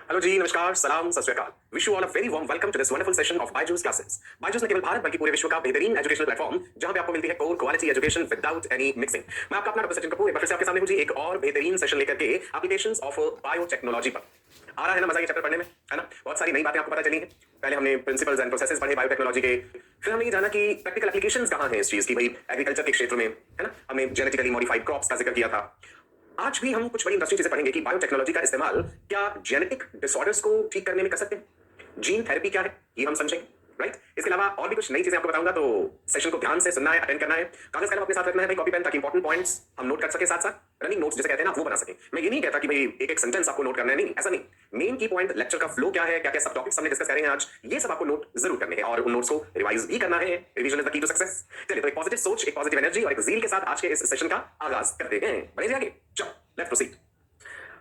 Hello जी, नमस्कार, सलाम, सत श्री अकाल। Wish you all a very warm welcome to this wonderful session of Byju's classes. Byju's न केवल भारत बल्कि पूरे विश्व का बेहतरीन एजुकेशनल प्लेटफॉर्म जहां पे आपको मिलती है core quality education without any mixing. मैं आपका अपना डॉक्टर सचिन कपूर एक बार फिर से आपके सामने हूं जी, एक और बेहतरीन सेशन लेकर के एप्लीकेशंस ऑफ बायोटेक्नोलॉजी पर। आ रहा है ना मजा ये चैप्टर पढ़ने में, है ना? बहुत सारी नई बातें आपको पता चली हैं। पहले हमने प्रिंसिपल्स एंड प्रोसेसेस पढ़े बायोटेक्नोलॉजी के, फिर हमने ये जाना कि प्रैक्टिकल एप्लीकेशंस कहां हैं इस चीज की, भाई एग्रीकल्चर के क्षेत्र में, है ना? हमने जेनेटिकली मॉडिफाइड क्रॉप्स का जिक्र किया था। आज भी हम कुछ बड़ी इंटरेस्टिंग चीजें पढ़ेंगे कि बायोटेक्नोलॉजी का इस्तेमाल क्या जेनेटिक डिसऑर्डर्स को ठीक करने में कर सकते हैं। जीन थेरेपी क्या है ये हम समझेंगे, राइट? इसके अलावा और भी कुछ नई चीजें आपको बताऊंगा, तो सेशन को ध्यान से सुनना है, अटेंड करना है। कागज कलम अपने साथ रखना है भाई, कॉपी पेन, ताकि इंपॉर्टेंट पॉइंट्स हम नोट कर सके, साथ साथ रनिंग नोट्स जिसे कहते हैं ना वो बना सके। मैं ये नहीं कहता कि भाई एक एक सेंटेंस आपको नोट करना है, नहीं, ऐसा नहीं। मेन की पॉइंट, लेक्चर का फ्लो क्या है, क्या क्या सब टॉपिक्स हमने डिस्कस करेंगे आज, ये सब आपको नोट जरूर करने हैं और उन नोट्स को रिवाइज भी करना है। Revision is the key to success. चलिए, तो एक पॉजिटिव सोच, एक पॉजिटिव एनर्जी और एक जील के साथ आज के इस सेशन का आगाज करते हैं। बढ़े आगे, चलो लेट्स प्रोसीड।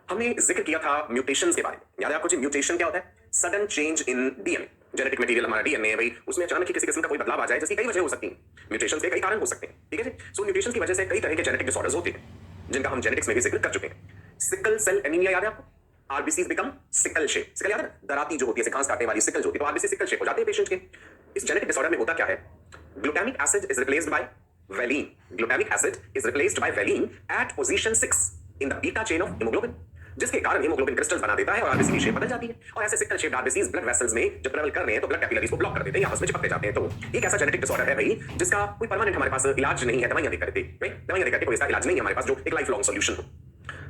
हमने जिक्र किया था म्यूटेशंस के बारे में। याद है आपको जी, म्यूटेशन क्या होता है? Sudden change in DNA. Genetic material हमारा डीएनए है भाई, उसमें अचानक ही किसी किस्म का कोई बदलाव आ जाए, जिसकी कई वजह हो सकती हैं। म्यूटेशंस के कई कारण हो सकते हैं, ठीक है जी। सो म्यूटेशंस की वजह से कई तरह के जेनेटिक डिसऑर्डर्स होते हैं, जिनका हम जेनेटिक्स में भी जिक्र कर चुके हैं। सिकल सेल एनीमिया याद है आपको? RBCs become sickle shape. Sickle याद है? दराती जो होती है, घास काटने वाली सिकल जो होती है, तो आरबीसी सिकल शेप हो जाते हैं पेशेंट के। इस जेनेटिक डिसऑर्डर में होता क्या है? Glutamic acid is replaced by valine. Glutamic acid is replaced by valine at position 6 in the beta chain of haemoglobin, जिसके कारण हीमोग्लोबिन क्रिस्टल्स बना देता है और आरबीसी की शेप बदल जाती है। और ऐसे sickle shaped RBCs blood vessels में जब ट्रैवल कर रहे हैं तो ब्लड कैपिलरीज को ब्लॉक कर देते हैं, आपस में चिपकते जाते हैं। तो एक ऐसा जेनेटिक डिसऑर्डर है भाई, जिसका कोई परमानेंट हमारे पास इलाज नहीं है, दवाइयां देकर दवाइयां देकर कोई इसका इलाज नहीं है हमारे पास, जो एक लाइफ लॉन्ग सॉल्यूशन हो।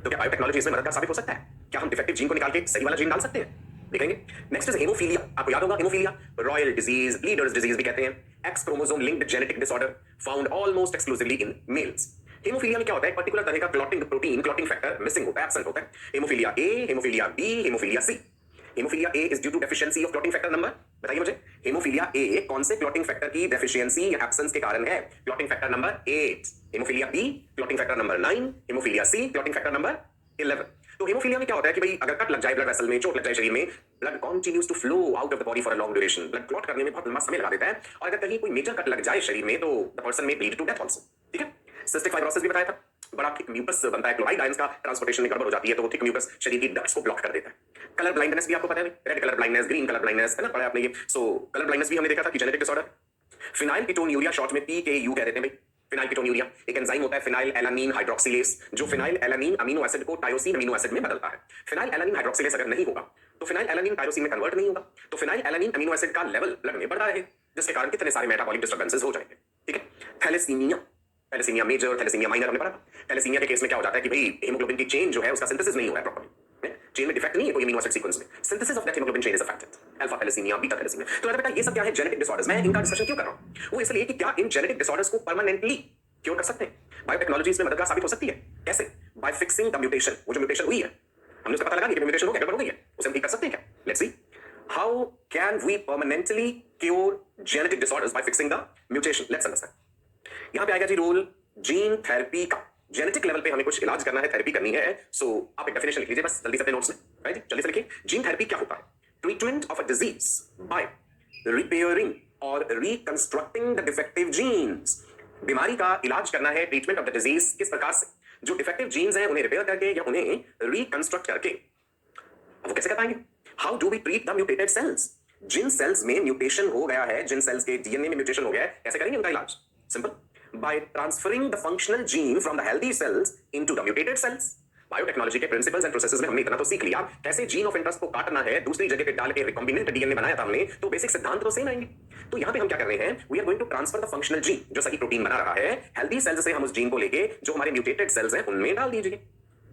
तो क्या बायोटेक्नोलॉजी इसमें मददगार साबित हो सकता है? क्या हम डिफेक्टिव जीन को निकाल के सही वाला जीन डाल सकते हैं? देखेंगे। Next is haemophilia. आपको याद होगा haemophilia royal disease, leaders disease भी कहते हैं। X chromosome linked genetic disorder found almost exclusively in males. Haemophilia में क्या होता है? एक पर्टिकुलर तरह का clotting protein, clotting factor missing होता है, एब्सेंट होता है। Haemophilia A, haemophilia B, haemophilia C. Haemophilia A is due to deficiency of clotting factor number. बताइए मुझे, हेमोफीलिया ए कौन से क्लॉटिंग फैक्टर की डेफिशिएंसी या एब्सेंस के कारण है? Clotting factor number 8। Haemophilia B clotting factor number 9। Haemophilia C clotting factor number 11। तो हेमोफीलिया में क्या होता है कि भाई अगर कट लग जाए ब्लड वेसल में, चोट लग जाए शरीर में, blood continues to flow out of the body for a long duration. Blood clot करने में बहुत लंबा समय लगा देता है, और अगर कहीं कोई मेजर कट लग जाए शरीर में तो द पर्सन में ब्लीड टू डेथ आल्सो, ठीक है? सिस्टिक फाइब्रोसिस भी बताया था, बड़ा थिक म्यूकस बनता है, क्लोराइड आयंस का ट्रांसपोर्टेशन में गड़बड़ हो जाती है, तो वो थिक म्यूकस शरीर की डक्ट्स को ब्लॉक कर देता है। कलर ब्लाइंडनेस भी आपको पता है, red colour blindness, green colour blindness, है ना, पढ़ा आपने ये। सो कलर ब्लाइंडनेस भी हमने देखा था कि genetic disorder. Phenyl ketonuria, short में पीकेयू कह देते हैं भाई। फिनाइल कीटोन्यूरिया एक एंजाइम होता है, फिनाइल एलानीन हाइड्रोक्सिलेज, जो फिनाइल एलानीन अमीनो एसिड को टायोसिन अमीनो एसिड में बदलता है। फिनाइल एलानीन हाइड्रोक्सिलेज अगर नहीं होगा तो फिनाइल एलानीन टायोसिन में कन्वर्ट नहीं होगा, तो फिनाइल एलानीन अमीनो एसिड का लेवल ब्लड में बढ़ रहा है, जिसके कारण कितने सारे मेटाबॉलिक डिस्टर्बेंसेस हो जाएंगे, ठीक है? Thalassaemia, thalassaemia major, thalassaemia minor हमने पढ़ा था। थैलेसीमिया के केस में क्या हो जाता है कि भाई हीमोग्लोबिन की चेन जो है उसका सिंथेसिस नहीं हो रहा है प्रॉपर्ली, चेन में डिफेक्ट नहीं है कोई अमीनो एसिड सीक्वेंस में, synthesis of that haemoglobin chain is affected. Alpha thalassaemia, beta thalassaemia. तो बेटा ये सब क्या है? Genetic disorders. मैं इनका डिस्कशन क्यों कर रहा हूं? वो इसलिए कि क्या इन जेनेटिक डिसऑर्डर्स को परमानेंटली क्योर कर सकते हैं? बायोटेक्नोलॉजी इसमें मददगार साबित हो सकती है। कैसे? Bye fixing the mutation. वो जो म्यूटेशन हुई है, हमने उसका पता लगा कि म्यूटेशन हो गया, गड़बड़ हो गई है, उसे हम ठीक कर सकते हैं क्या? Let's see how can we permanently cure genetic disorders by fixing the mutation. Let's understand. यहां पे आएगा जी रोल जीन थेरेपी का। जेनेटिक लेवल पे हमें कुछ इलाज करना है, थेरेपी करनी है। सो आप एक डेफिनेशन लिख लीजिए बस जल्दी से अपने नोट्स में, राइट? जल्दी से लिखिए। जीन थेरेपी क्या होता है? Treatment of a disease bye repairing और रिकंस्ट्रक्टिंग द डिफेक्टिव जीन्स। बीमारी का इलाज करना है, ट्रीटमेंट ऑफ द डिजीज किस प्रकार से? जो डिफेक्टिव जीन्स हैं उन्हें रिपेयर करके या उन्हें रिकंस्ट्रक्ट करके। अब वो कैसे कर पाएंगे? How do we treat the mutated cells? जिन सेल्स में म्यूटेशन हो गया है, जिन सेल्स के डीएनए में म्यूटेशन हो गया है, कैसे करेंगे उनका इलाज? Simple, by transferring the functional gene from the healthy cells into the mutated cells. Biotechnology के प्रिंसिपल्स एंड प्रोसेसेस में हमने इतना तो सीख लिया, कैसे जीन ऑफ इंटरेस्ट को काटना है, दूसरी जगह पे डाल के रिकॉम्बिनेंट डीएनए बनाया था हमने, तो बेसिक सिद्धांत तो सेम आएंगे। तो यहां पे हम क्या कर रहे हैं? We are going to transfer the functional gene, जो सही प्रोटीन बना रहा है, हेल्दी सेल्स से हम उस जीन को लेके जो हमारे म्यूटेटेड सेल्स हैं उनमें डाल दीजिए,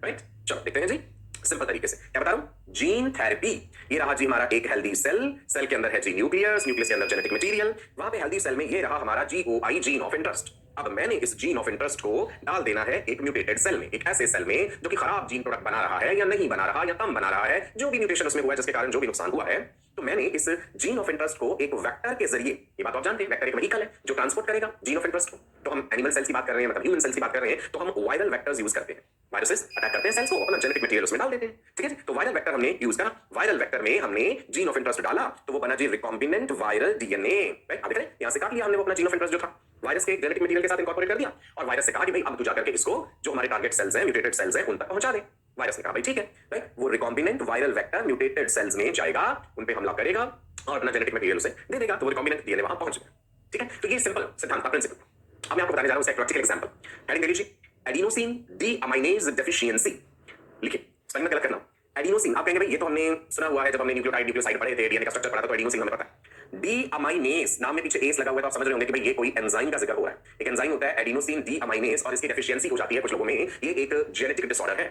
राइट? चलो देखते हैं जी सिंपल तरीके से क्या बता रहा हूं। जीन थेरेपी, ये रहा जी हमारा एक हेल्दी सेल, सेल के अंदर है जी न्यूक्लियस, न्यूक्लियस के अंदर जेनेटिक मटेरियल, वहां पे हेल्दी सेल में ये रहा हमारा जीओआई, जीन ऑफ इंटरेस्ट। अब मैंने इस जीन ऑफ इंटरेस्ट को डाल देना है एक म्यूटेटेड सेल में, एक ऐसे सेल में जो कि खराब जीन प्रोडक्ट बना रहा है या नहीं बना रहा या कम बना रहा है, जो भी म्यूटेशन उसमें हुआ है जिसके कारण जो भी नुकसान हुआ है। तो मैंने इस जीन ऑफ इंटरेस्ट को एक वेक्टर के जरिए, ये बात आप जानते हैं, वेक्टर एक व्हीकल है जो ट्रांसपोर्ट करेगा जीन ऑफ इंटरेस्ट को। तो हम एनिमल सेल्स की बात कर रहे हैं, मतलब ह्यूमन सेल्स की बात कर रहे हैं, तो हम वायरल वेक्टर्स यूज करते हैं। वायरसेस अटैक करते हैं सेल्स को, अपना जेनेटिक मटेरियल उसमें डाल देते हैं, ठीक है? तो वायरल वेक्टर हमने यूज करा, वायरल वेक्टर में हमने जीन ऑफ इंटरेस्ट डाला, तो वो बना जी रिकॉम्बिनेंट वायरल डीएनए, राइट? आगे यहां से काट लिया हमने वो अपना जीन ऑफ इंटरेस्ट जो था, वायरस के जेनेटिक मटेरियल के साथ इनकॉर्पोरेट कर दिया, और वायरस से कहा कि भाई अब तू जाकर के इसको जो हमारे टारगेट सेल्स हैं, म्यूटेटेड सेल्स हैं, उन तक पहुंचा दे। वायरस ने कहा भाई ठीक है, राइट, वो recombinant viral vector mutated cells में जाएगा, उन पे हमला करेगा और अपना जेनेटिक मटेरियल उसे दे देगा, तो वो रिकॉम्बिनेंट डीएनए वहां पहुंच गया। ठीक है, तो ये सिंपल सिद्धांत का प्रिंसिपल अब मैं आपको बताने जा रहा हूं, एक प्रैक्टिकल एग्जांपल। हेडिंग दे लीजिए, एडिनोसिन डीअमाइनेज डेफिशिएंसी। लिखिए, स्पेलिंग में गलत करना। एडिनोसिन, आप कहेंगे भाई ये तो हमने सुना हुआ है, जब हमने न्यूक्लियोटाइड न्यूक्लियोसाइड पढ़े थे, डीएनए का स्ट्रक्चर पढ़ा था, तो एडिनोसिन हमें पता है। डीअमाइनेज, नाम में पीछे एस लगा हुआ है, तो आप समझ रहे होंगे कि भाई ये कोई एंजाइम का जिक्र हो रहा है। एक एंजाइम होता है एडिनोसिन डीअमाइनेज, और इसकी डेफिशिएंसी हो जाती है कुछ लोगों में। ये एक जेनेटिक डिसऑर्डर है।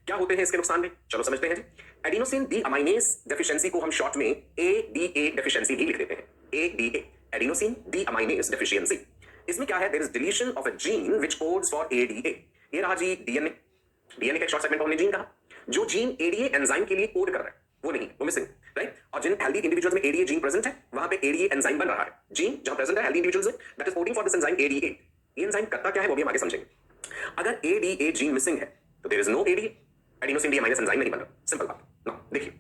क्या होते हैं इसके नुकसान में, चलो समझते हैं। एडिनोसिन डीअमाइनेज डेफिशिएंसी को हम शॉर्ट में एडीए डेफिशिएंसी भी लिख देते हैं। ADA, adenosine deaminase deficiency. इसमें क्या है, there is deletion of a gene which codes for ADA. ये रहा जी डीएनए, डीएनए के एक शॉर्ट सेगमेंट को हमने जीन कहा। जो जीन एडीए एंजाइम के लिए कोड कर रहा है वो नहीं, वो मिसिंग, राइट। और जिन हेल्दी इंडिविजुअल्स में एडीए जीन प्रेजेंट है, वहां पे एडीए एंजाइम बन रहा है। जीन जहां प्रेजेंट है हेल्दी इंडिविजुअल्स में, that is coding for this enzyme ADA. ये एंजाइम करता क्या है वो भी हम आगे समझेंगे। अगर एडीए जीन मिसिंग है तो there is no ADA, adenosine deaminase enzyme नहीं बन रहा। सिंपल बात ना। देखिए,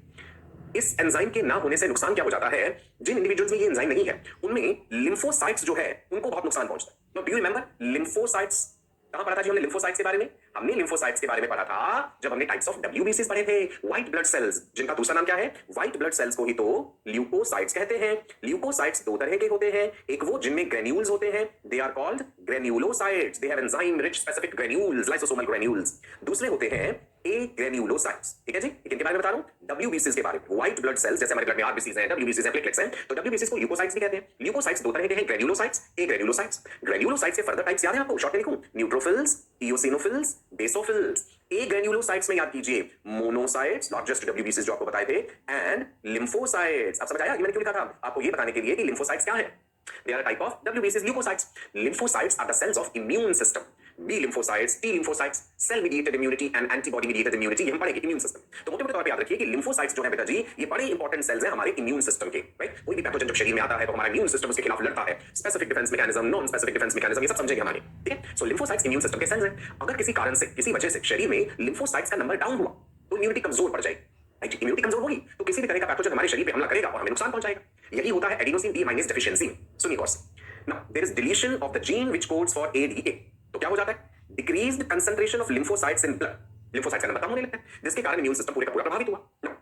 इस एंजाइम के ना होने से नुकसान क्या हो जाता है, जिन इंडिविजुअल्स में ये एंजाइम नहीं है उनमें लिम्फोसाइट्स जो है उनको बहुत नुकसान पहुंचता है। Now do you remember lymphocytes, कहां पढ़ा था जी हमने लिम्फोसाइट्स के बारे में? हमने लिम्फोसाइट्स के बारे में पढ़ा था जब हमने टाइप्स ऑफ डब्ल्यूबीसीज पढ़े थे, व्हाइट ब्लड सेल्स, जिनका दूसरा नाम क्या है? व्हाइट ब्लड सेल्स को ही तो ल्यूकोसाइट्स कहते हैं। ल्यूकोसाइट्स दो तरह के होते हैं, एक वो जिनमें ग्रेन्यूल्स होते हैं, they are called granulocytes, they have enzyme rich specific granules, lysosomal granules. दूसरे होते हैं ए ग्रेन्युलोसाइट्स। ठीक है जी, इनके बारे में बता रहा हूं, डब्ल्यूबीसीज के बारे में। व्हाइट ब्लड सेल्स, जैसे हमारे ब्लड में आरबीसीज हैं, डब्ल्यूबीसीज हैं, प्लेटलेट्स हैं, तो डब्ल्यूबीसीज को ल्यूकोसाइट्स भी कहते हैं। ल्यूकोसाइट्स दो तरह के हैं, ग्रेन्युलोसाइट्स, ए ग्रेन्युलोसाइट्स। ग्रेन्युलोसाइट्स के फर्दर टाइप्स याद है आपको? शॉर्ट में लिखूं, न्यूट्रोफिल्स, इओसिनोफिल्स, बेसोफिल्स। ए ग्रेन्युलोसाइट्स में याद कीजिए मोनोसाइट्स, नॉट जस्ट डब्ल्यूबीसीज जो आपको बताए थे, एंड लिम्फोसाइट्स। अब समझ आया? ये मैंने क्यों लिखा था आपको? ये बताने के लिए कि लिम्फोसाइट्स क्या है। They are a type of WBCs leukocytes. Lymphocytes are the cells of immune system. B lymphocytes, T lymphocytes, cell mediated immunity and antibody mediated immunity, ये हम पढ़ेंगे इम्यून सिस्टम। तो मोटे मोटे तौर पे याद रखिए कि लिम्फोसाइट्स जो है बेटा जी, ये बड़े इंपॉर्टेंट सेल्स हैं हमारे इम्यून सिस्टम के, राइट। कोई भी पैथोजन जब शरीर में आता है तो हमारा इम्यून सिस्टम उसके खिलाफ लड़ता है। Specific defence mechanism, non specific defence mechanism, ये सब समझेंगे हमारे, ठीक है। सो लिम्फोसाइट्स इम्यून सिस्टम के सेल्स हैं। अगर किसी कारण से, किसी वजह से शरीर में लिम्फोसाइट्स का नंबर डाउन हुआ तो इम्यूनिटी कमजोर पड़ जाएगी। इम्यूनिटी कमजोर होगी तो किसी भी तरह का पैथोजन हमारे शरीर पे हमला करेगा और हमें नुकसान पहुंचाएगा। यही होता है एडिनोसिन डीअमाइनेज डेफिशिएंसी में। सुनिए गौर से। Now, there is deletion of the gene which codes for ADA. तो क्या हो जाता है? Decreased concentration of lymphocytes in blood. lymphocytes का नंबर कम होने लगता है, जिसके कारण इम्यून सिस्टम पूरे का पूरा प्रभावित हुआ। Now,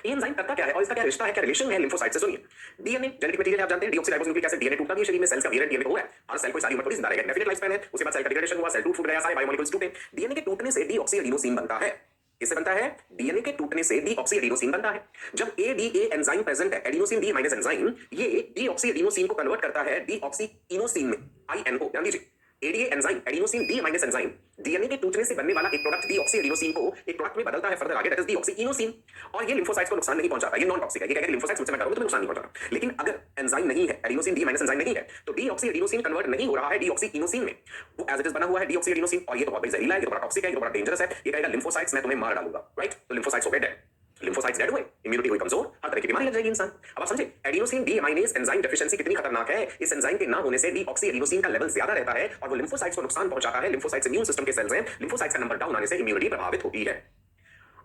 ये एंजाइम करता क्या है और इसका क्या रिश्ता है, क्या रिलेशन है लिम्फोसाइट से? सुनिए, डीएनए जेनेटिक मटेरियल आप जानते हैं, डीऑक्सीराइबोन्यूक्लिक एसिड, डीएनए टूटता भी है शरीर में, सेल्स का वेरिएंट डीएनए हो रहा है। हर सेल कोई सारी उम्र थोड़ी जिंदा रहेगा, डेफिनेट लाइफ स्पैन है। उसके बाद सेल का डिग्रेडेशन हुआ, सेल टूट फूट गया, सारे बायोमोलिक्यूल्स टूटे। डीएनए के टूटने से डीऑक्सीएडिनोसिन बनता है। इससे बनता है, डीएनए के टूटने से डीऑक्सीएडिनोसिन बनता है। जब एडीए एंजाइम प्रेजेंट है, एडिनोसिन डीअमाइनेज एंजाइम, ये डीऑक्सीएडिनोसिन को कन्वर्ट करता है डीऑक्सीइनोसिन में, आईएनओ। ध्यान दीजिए, ADA enzyme, adenosine deaminase enzyme, DNA के टूटने से बनने वाला एक प्रोडक्ट डीऑक्सीएडिनोसिन को एक प्रोडक्ट में बदलता है फर्दर आगे, दैट इज डीऑक्सीइनोसिन। और ये लिम्फोसाइट्स को नुकसान नहीं पहुंचाता, ये नॉन टॉक्सिक है। ये कहते हैं लिम्फोसाइट्स मुझसे मैं करूंगा तो नुकसान नहीं पहुंचाता। लेकिन अगर एंजाइम नहीं है, एडिनोसिन डीअमाइनेज एंजाइम नहीं है, तो डीऑक्सीएडिनोसिन कन्वर्ट नहीं हो रहा है डीऑक्सीइनोसिन में, वो एज इट इज बना हुआ है डीऑक्सीएडिनोसिन। और ये तो बहुत जहरीला है, ये तो बड़ा टॉक्सिक है, ये तो बड़ा डेंजरस है। ये कहेगा लिम्फोसाइट्स मैं तुम्हें मार डालूंगा, राइट। तो लिम्फोसाइट्स हो गए डेड, लिम्फोसाइट्स डेड हुए, इम्यूनिटी हुई कमजोर, हर तरह की बीमारी लग जाएगी इंसान। अब आप समझे एडिनोसिन डीअमाइनेज एंजाइम डेफिशिएंसी कितनी खतरनाक है। इस एंजाइम के ना होने से डीऑक्सीएडिनोसिन का लेवल ज्यादा रहता है और वो लिम्फोसाइट्स को नुकसान पहुंचाता है। लिम्फोसाइट्स इम्यून सिस्टम के सेल्स हैं, लिम्फोसाइट्स का नंबर डाउन आने से इम्यूनिटी प्रभावित होती है।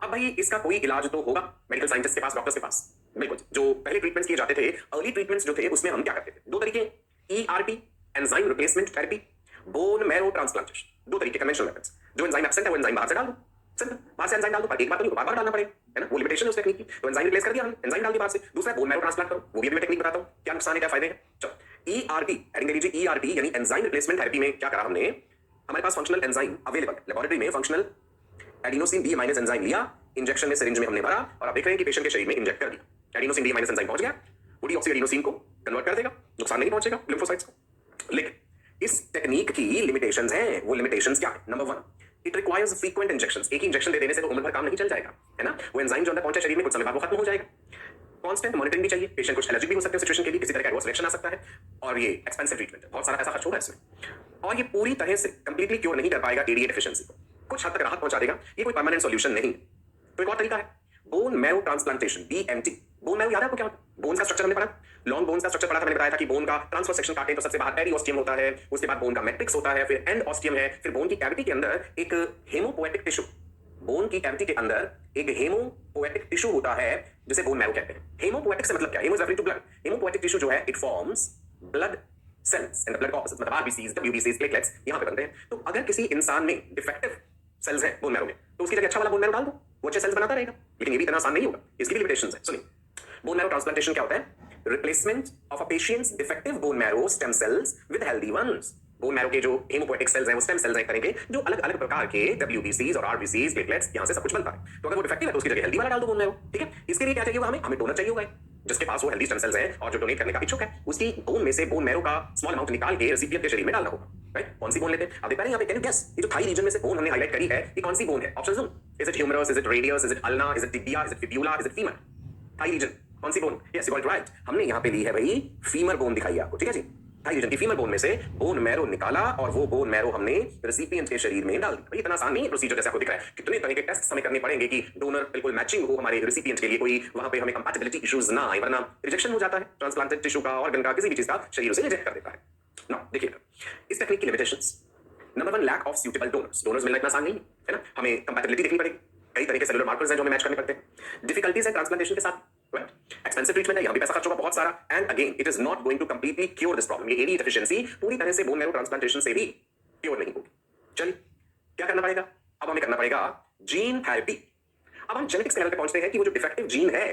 अब भाई इसका कोई इलाज तो होगा मेडिकल साइंटिस्ट के पास, डॉक्टर्स के पास, बिल्कुल। जो पहले ट्रीटमेंट्स किए जाते थे, अर्ली ट्रीटमेंट्स जो थे, उसमें हम क्या करते थे? दो तरीके, ERT, enzyme replacement therapy, bone marrow transplantation. दो तरीके कन्वेंशनल मेथड्स। जो एंजाइम एब्सेंट है वो एंजाइम बाहर से डाल दो, सिंपल। बाहर से एंजाइम डाल दो, पर एक बार तो नहीं, बार-बार डालना पड़ेगा, है ना। वो लिमिटेशन है उस टेक्निक की। तो एंजाइम रिप्लेस कर दिया हमने, एंजाइम डाल दी बाहर से। दूसरा बोन मैरो ट्रांसप्लांट करो, वो भी मैं टेक्निक बताता हूं, क्या नुकसान है क्या फायदे हैं। चलो, ईआरटी, हेडिंग दे लीजिए, ईआरटी यानी एंजाइम रिप्लेसमेंट थेरेपी में क्या करा हमने? हमारे पास फंक्शनल एंजाइम अवेलेबल, लेबोरेटरी में फंक्शनल एडिनोसिन डीअमाइनेज एंजाइम लिया, इंजेक्शन में सिरिंज में हमने भरा और आप देख रहे हैं कि पेशेंट के शरीर में इंजेक्ट कर दिया। एडिनोसिन डीअमाइनेज एंजाइम पहुंच गया, वो डीऑक्सीएडिनोसिन को कन्वर्ट कर देगा, नुकसान नहीं पहुंचेगा लिम्फोसाइट्स को। लेकिन इस टेक्निक की लिमिटेशंस हैं। वो लिमिटेशंस क्या है? Number 1, it requires frequent injections. एक ही इंजेक्शन दे देने से तो उम्र भर काम नहीं चल जाएगा, है ना। वो एंजाइम जो अंदर पहुंचा शरीर में, कुछ समय बाद वो खत्म हो जाएगा। कांस्टेंट मॉनिटरिंग भी चाहिए, पेशेंट कुछ एलर्जी भी हो सकते हैं सिचुएशन के लिए, किसी तरह का एडवर्स रिएक्शन आ सकता है, और ये एक्सपेंसिव ट्रीटमेंट है, बहुत सारा पैसा खर्च होगा इसमें। और ये पूरी तरह से कंप्लीटली क्योर नहीं कर पाएगा एडीए डेफिशिएंसी को, कुछ हद तक राहत पहुंचा देगा, ये कोई परमानेंट सॉल्यूशन नहीं। तो एक और तरीका है bone marrow transplantation, BMT. Bone marrow याद है आपको क्या होता है? बोन्स का स्ट्रक्चर हमने पढ़ा, लॉन्ग बोन्स का स्ट्रक्चर पढ़ा था, मैंने बताया था कि बोन का ट्रांसफर सेक्शन काटें तो सबसे बाहर पेरिओस्टियम होता है, उसके बाद बोन का मैट्रिक्स होता है, फिर एंड ऑस्टियम है, फिर बोन की कैविटी के अंदर एक हेमोपोएटिक टिश्यू, बोन की कैविटी के अंदर एक हेमोपोएटिक टिश्यू होता है जिसे बोन मैरो कहते हैं। हेमोपोएटिक से मतलब क्या? Haemo is referring to blood. Haemopoietic tissue जो है, it forms blood cells and the blood corpus, मतलब आरबीसीज, डब्ल्यूबीसीज, प्लेटलेट्स यहां पे बनते हैं। तो अगर किसी इंसान में डिफेक्टिव सेल्स हैं बोन मैरो में, तो उसकी जगह अच्छा वाला बोन मैरो डाल दो, वो अच्छे सेल्स बनाता रहेगा। लेकिन ये भी इतना आसान नहीं होगा, इसकी भी लिमिटेशंस है। सुनिए, बोन मैरो ट्रांसप्लांटेशन क्या होता है? Replacement of a patient's defective bone marrow stem cells with healthy ones. Bone marrow के जो हेमोपोएटिक सेल्स हैं वो स्टेम सेल्स हैं तरह के, जो अलग अलग प्रकार के डब्ल्यूबीसीज और आरबीसीज प्लेटलेट्स यहां से सब कुछ बनता है। तो अगर वो डिफेक्टिव है तो उसकी जगह हेल्दी वाला डाल दो बोन मैरो, ठीक है। इसके लिए क्या चाहिए होगा? हमें डोनर चाहिए होगा, जिसके पास वो हेल्दी स्टेम सेल्स हैं और जो डोनेट करने का इच्छुक है, उसकी बोन में से बोन मैरो का स्मॉल अमाउंट निकाल के रेसिपिएंट के शरीर में डालना होगा, राइट। कौन सी बोन लेते हैं आप देख पा रहे हैं यहाँ पे? कैन यू गेस ये जो थाई रीजन में से बोन हमने हाईलाइट करी है ये कौन सी बोन है? ऑप्शंस दूं? Is it humerus, is it radius, is it ulna, is it tibia, is it fibula, is it femur? Thigh region कौन सी bone? Yes you got it right, हमने यहाँ पे ली है भाई फीमर बोन दिखाई है आपको, ठीक है जी। थाई रीजन की फीमर बोन में से बोन मैरो निकाला और वो बोन मैरो हमने रेसिपिएंट के शरीर में डाल दी। भाई इतना आसान नहीं है प्रोसीजर जैसे आपको दिख रहा है, कितने तरह के टेस्ट हमें करने पड़ेंगे कि डोनर बिल्कुल मैचिंग हो हमारे रेसिपिएंट के लिए, कोई वहां पे हमें कंपैटिबिलिटी इश्यूज ना आए, वरना रिजेक्शन हो जाता है ट्रांसप्लांटेड टिश्यू का, ऑर्गन का, किसी भी चीज का शरीर उसे रिजेक्ट कर देता है। नाउ देखिए इस टेक्निक की limitations. Number 1, lack of suitable donors. Donors मिलना इतना आसान नहीं है ना, हमें कंपैटिबिलिटी देखनी पड़ेगी, कई तरह के सेलुलर मार्कर्स हैं जो हमें मैच करने पड़ते हैं। डिफिकल्टीज है ट्रांसप्लांटेशन के साथ, राइट। एक्सपेंसिव ट्रीटमेंट है, यहां भी पैसा खर्च होगा बहुत सारा, and again it is not going to completely cure this problem. ये एडी डेफिशिएंसी पूरी तरह से बोन मैरो ट्रांसप्लांटेशन से भी क्योर नहीं होगी। चलिए क्या करना पड़ेगा? अब हमें करना पड़ेगा जीन थेरेपी। अब हम जेनेटिक्स के लेवल पे पहुंचते हैं कि वो जो डिफेक्टिव जीन है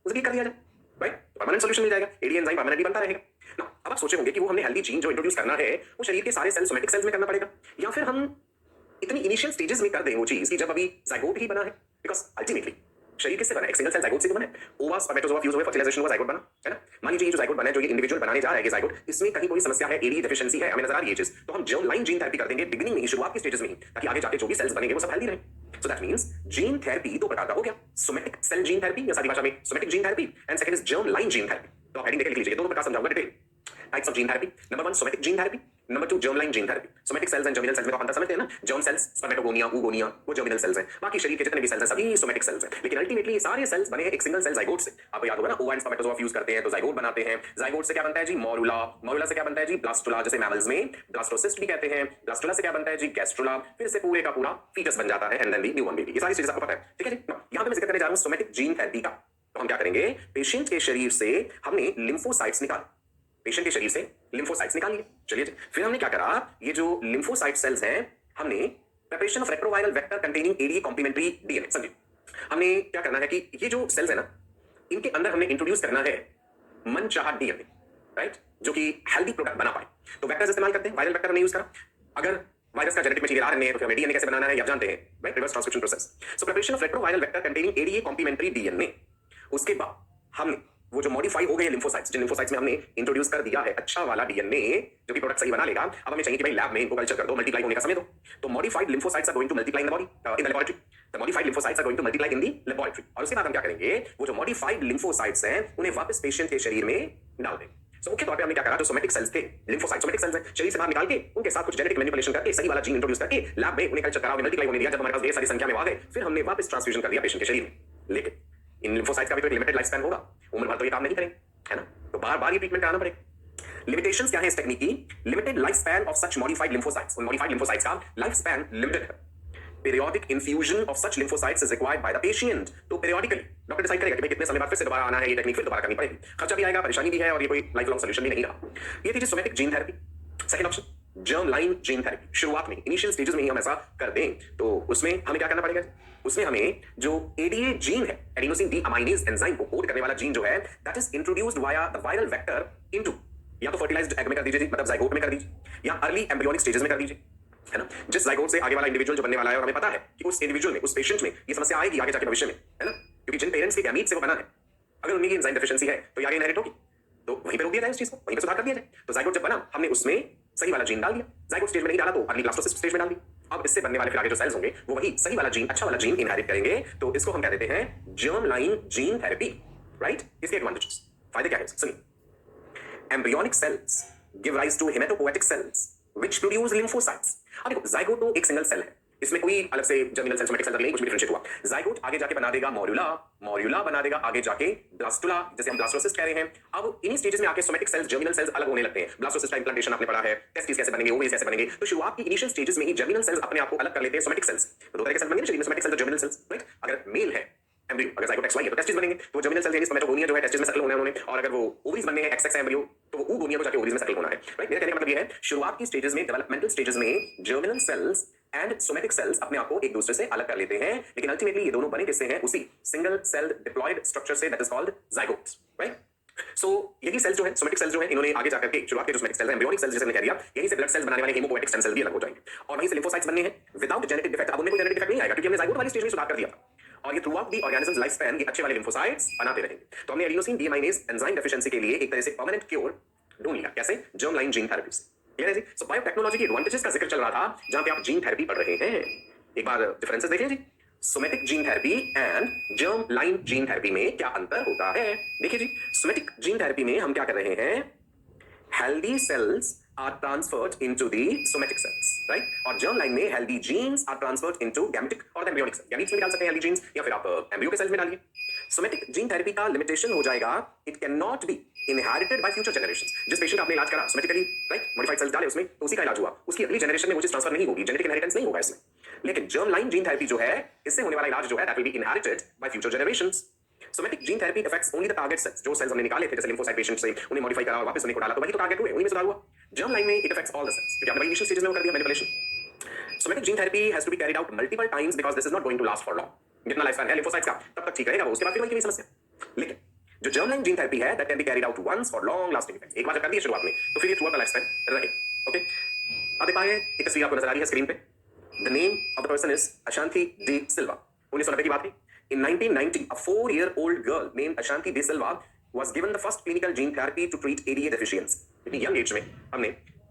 उसे भी कर दिया जाए, राइट। परमानेंट सॉल्यूशन मिल जाएगा, एडी एंजाइम परमानेंटली बनता रहेगा ना। अब आप सोचे होंगे कि वो हमने हेल्दी जीन जो इंट्रोड्यूस करना है वो शरीर के सारे सेल सोमेटिक सेल्स में करना पड़ेगा, या फिर हम इतनी इनिशियल स्टेजेस में कर दें वो चीज कि जब अभी जाइगोट ही बना है, बिकॉज अल्टीमेटली शरीर किससे बना है? एक सिंगल सेल जाइगोट से बना है। ओवा स्पर्मेटोजोआ फ्यूज हुए, फर्टिलाइजेशन हुआ, जाइगोट बना, है ना। मान लीजिए ये जो जाइगोट बना है, जो ये इंडिविजुअल बनाने जा रहा है ये जाइगोट, इसमें कहीं कोई समस्या है, एडी डेफिशिएंसी है, हमें नजर आ रही है चीज, तो हम जर्म लाइन जीन थेरेपी कर देंगे बिगिनिंग में ही, शुरुआत की स्टेजेस में ही, ताकि आगे जाके जो भी सेल्स बनेंगे वो सब हेल्दी रहे। So that means gene therapy दो प्रकार का हो गया, सोमेटिक सेल जीन थेरेपी या सादी भाषा में somatic gene therapy, and second is germ line gene therapy. तो आप हेडिंग देख लीजिए, दोनों प्रकार समझाऊंगा detail. Types of gene therapy, number 1 somatic gene therapy, number 2 germline gene therapy. Somatic cells and germinal cells में आप अंतर समझते हैं ना, जर्म सेल्स स्पर्मेटोगोनिया, oogonia वो जर्मिनल सेल्स हैं, बाकी शरीर के जितने भी सेल्स हैं सभी सोमेटिक सेल्स हैं, लेकिन अल्टीमेटली ये सारे सेल्स बने हैं एक सिंगल सेल जाइगोट से। आपको याद होगा ना, ओवा एंड स्पर्मेटोजोआ फ्यूज करते हैं तो जाइगोट बनाते हैं, जाइगोट से क्या बनता है जी? मॉरुला, मॉरुला से क्या बनता है जी? ब्लास्टुला, जैसे मैमल्स में ब्लास्टोसिस्ट भी कहते हैं, ब्लास्टुला से क्या बनता है जी? गैस्ट्रुला, फिर से पूरे का पूरा फीटस बन जाता है and then the newborn baby. ये सारी चीजें आपको पता है, ठीक है जी। यहां पे मैं जिक्र करने जा रहा हूं सोमेटिक जीन थेरेपी का। तो हम क्या करेंगे? पेशेंट के शरीर से हमने लिम्फोसाइट्स निकाले, पेशेंट के शरीर से लिम्फोसाइट्स निकाल लिए। चलिए फिर हमने क्या करा, ये जो लिम्फोसाइट सेल्स हैं हमने preparation of retroviral vector containing ADA complementary DNA. समझिए हमने क्या करना है कि ये जो सेल्स है ना, इनके अंदर हमने इंट्रोड्यूस करना है मनचाहा डीएनए, राइट, जो कि हेल्दी प्रोडक्ट बना पाए। तो वेक्टर्स इस्तेमाल करते हैं, वायरल वेक्टर हमने यूज करा। अगर वायरस का जेनेटिक मटेरियल आरएनए है तो हमें डीएनए कैसे बनाना है ये आप जानते हैं, right, reverse transcription process. So preparation of retroviral vector containing ADA complementary DNA. उसके बाद हमने वो जो मॉडिफाई हो गए लिम्फोसाइट्स, जिन लिम्फोसाइट्स में हमने इंट्रोड्यूस कर दिया है अच्छा वाला डीएनए जो कि प्रोडक्ट सही बना लेगा, अब हमें चाहिए कि भाई लैब में इनको कल्चर कर दो, मल्टीप्लाई होने का समय दो। तो modified lymphocytes are going to multiply in the body, in the laboratory. The modified lymphocytes are going to multiply in the laboratory. और उसके बाद हम क्या करेंगे, वो जो मॉडिफाइड लिम्फोसाइट्स हैं उन्हें वापस पेशेंट के शरीर में डाल देंगे। सो मुख्य तौर पे हमने क्या करा, जो सोमेटिक सेल्स थे, लिम्फोसाइट सोमेटिक सेल्स हैं, शरीर से बाहर निकाल के उनके साथ कुछ जेनेटिक मैनिपुलेशन करके सही वाला जीन इंट्रोड्यूस करके लैब में उन्हें कल्चर करा, उन्हें मल्टीप्लाई होने दिया। जब हमारे पास ढेर सारी संख्या में आ गए फिर हमने वापस ट्रांसफ्यूजन कर दिया पेशेंट के शरीर में। लेकिन इन लिम्फोसाइट्स का भी तो एक लिमिटेड लाइफ स्पैन होगा, उम्र भर तो ये काम नहीं करेंगे, है ना। तो बार बार ये ट्रीटमेंट कराना पड़ेगा। लिमिटेशंस क्या है इस टेक्निक की? Limited life span of such modified lymphocytes. उन मॉडिफाइड लिम्फोसाइट्स का लाइफ स्पैन लिमिटेड है। Periodic infusion of such lymphocytes is required by the patient. तो पीरियोडिकली डॉक्टर डिसाइड करेगा कि भाई कितने समय बाद फिर से दोबारा आना है, ये टेक्निक फिर दोबारा करनी पड़ेगी, खर्चा भी आएगा, परेशानी भी है, और ये कोई लाइफ लॉन्ग सॉल्यूशन भी नहीं रहा। ये थी somatic gene therapy. Second option germ line gene therapy. शुरुआत में इनिशियल स्टेजेस में ही हम ऐसा कर दें तो उसमें हमें क्या करना पड़ेगा? उसमें हमें जो एडीए जीन है, एडिनोसिन डीअमाइनेज एंजाइम को कोड करने वाला जीन जो है, that is introduced via the viral vector into, या तो फर्टिलाइज्ड एग में कर दीजिए, मतलब जाइगोट में कर दीजिए, या अर्ली एम्ब्रियोनिक स्टेजेस में कर दीजिए, है ना। जिस जाइगोट से आगे वाला इंडिविजुअल जो बनने वाला है और हमें पता है कि उस इंडिविजुअल में, उस पेशेंट में ये समस्या आएगी आगे जाके भविष्य में, है ना, क्योंकि जिन पेरेंट्स के गैमीट से वो बना है, अगर उनमें एंजाइम डेफिशिएंसी है तो ये आगे इनहेरिट होगी, तो वहीं पे रोक दिया जाए उस चीज को, वहीं पे सुधार कर दिया जाए। तो जाइगोट जब बना हमने उसमें सही वाला जीन डाल दिया, जाइगोट स्टेज में नहीं डाला तो अर्ली ब्लास्टोसिस्ट स्टेज में डाल दिया। अब इससे बनने वाले फिर आगे जो सेल्स होंगे वो वही सही वाला जीन, अच्छा वाला जीन इनहेरिट करेंगे। तो इसको हम कह देते हैं germ line gene therapy, right. इसके एडवांटेजेस, फायदे क्या है? सुनिए, embryonic cells give rise to haematopoietic cells which produce lymphocytes. अब देखो जाइगोट तो एक सिंगल सेल है, इसमें कोई अलग से जर्मिनल सेल, सोमेटिक सेल नहीं, कुछ भी डिफरेंशिएट हुआ। जाइगोट आगे जाके बना देगा मॉड्यूला, मॉड्यूला बना देगा आगे जाके ब्लास्टुला, जैसे हम ब्लास्टोसिस्ट कह रहे हैं। अब इन्हीं स्टेजेस में आके सोमेटिक सेल्स, जर्मिनल सेल्स अलग होने लगते हैं। ब्लास्टोसिस्ट का इंप्लांटेशन आपने पढ़ा है, टेस्टिस कैसे बनेंगे, ओवरीज कैसे बनेंगे। तो शुरुआत की इनिशियल स्टेजेस में ही जर्मिनल सेल्स अपने आप को अलग कर लेते हैं सोमेटिक सेल्स। तो दो तरह के सेल्स बनेंगे शरीर में, सोमेटिक सेल्स और जर्मिनल सेल्स, राइट। अगर मेल है एम्ब्रियो, अगर जाइगोट XY है तो टेस्टिस बनेंगे, तो जर्मिनल सेल्स यानी स्पर्मेटोगोनिया जो है टेस्टिस में सेटल होना है उन्होंने, और अगर वो ओवरीज बनने हैं XX एम्ब्रियो तो वो oogonia को जाके ओवरीज में सेटल होना है, राइट। मेरा कहने का मतलब ये है शुरुआत की स्टेजेस में, डेवलपमेंटल स्टेजेस में germinal cells and somatic cells अपने आप को एक दूसरे से अलग कर लेते हैं, लेकिन अल्टीमेटली ये दोनों बने किससे हैं? उसी सिंगल सेल डिप्लॉयड स्ट्रक्चर से, that is called zygotes, right? So यही सेल्स जो है, सोमेटिक सेल्स जो है, इन्होंने आगे जाकर के शुरुआत के जो सोमेटिक सेल्स हैं, एम्ब्रियोनिक सेल्स जैसे मैंने कह दिया, यही से ब्लड सेल्स बनाने वाले हेमोपोएटिक स्टेम सेल भी अलग हो जाएंगे और वहीं से लिम्फोसाइट्स बनने हैं विदाउट जेनेटिक डिफेक्ट। अब उनमें कोई जेनेटिक डिफेक्ट नहीं आएगा क्योंकि हमने जाइगोट वाली स्टेज में सुधार कर दिया था और ये through out the organisms life span ये अच्छे वाले लिम्फोसाइट्स बनाते रहेंगे। तो हमने एडिनोसिन डीअमाइनेज एंजाइम डेफिशिएंसी के लिए एक तरह से परमानेंट क्योर ढूंढ लिया। कैसे? जर्म लाइन जीन थेरेपी से। क्लियर है जी? सो बायोटेक्नोलॉजी की एडवांटेजेस का जिक्र चल रहा था जहां पे आप जीन थेरेपी पढ़ रहे हैं। एक बार डिफरेंसेस देख लें जी। Somatic gene therapy and germ line gene therapy में क्या अंतर होता है? देखिए जी, सोमेटिक जीन थेरेपी में हम क्या कर रहे हैं? Healthy cells are transferred into the somatic cells, right? और germ line में healthy genes are transferred into gametic और embryonic cells। gametes में डाल सकते हैं healthy genes या फिर आप embryo के cells में डालिए। somatic gene therapy का limitation हो जाएगा, it cannot be inherited by future generations। जिस पेशेंट का आपने इलाज करा somatically, right? modified cells डाले उसमें तो उसी का इलाज हुआ, उसकी अगली जनरेशन में वो चीज ट्रांसफर नहीं होगी, जेनेटिक इनहेरिटेंस नहीं होगा इसमें। लेकिन germ line gene therapy जो है, इससे होने वाला इलाज जो है that will be inherited by future generations। Somatic gene therapy affects only the target cells। जो सेल्स हमने निकाले थे जैसे लिम्फोसाइट पेशेंट से, उन्हें मॉडिफाई करा और वापस उन्हें को डाला तो वही तो टारगेट हुए, उन्हीं में सुधार हुआ। जर्म लाइन में it affects all the cells क्योंकि आपने इनिशियल स्टेजेस में वो कर दिया manipulation. Somatic gene therapy has to be carried out multiple times because this is not going to last for long. जितना लाइफ स्पैन है lymphocytes का तब तक ठीक रहेगा वो, उसके बाद फिर वही की समस्या। लेकिन जो जर्म लाइन जीन थेरेपी है that can be carried out once for long lasting effects. एक बार जब कर दिया शुरुआत में तो फिर ये through out the life span रहे। ओके, अब देख पाए एक तस्वीर आपको नजर आ रही है स्क्रीन पे। The name of the person is अशांति डी सिल्वा। 1990 की बात है। In 1990, a 4-year-old girl named Ashanti De Silva was given the first clinical gene therapy to treat ADA deficiency. इतनी young age में हमने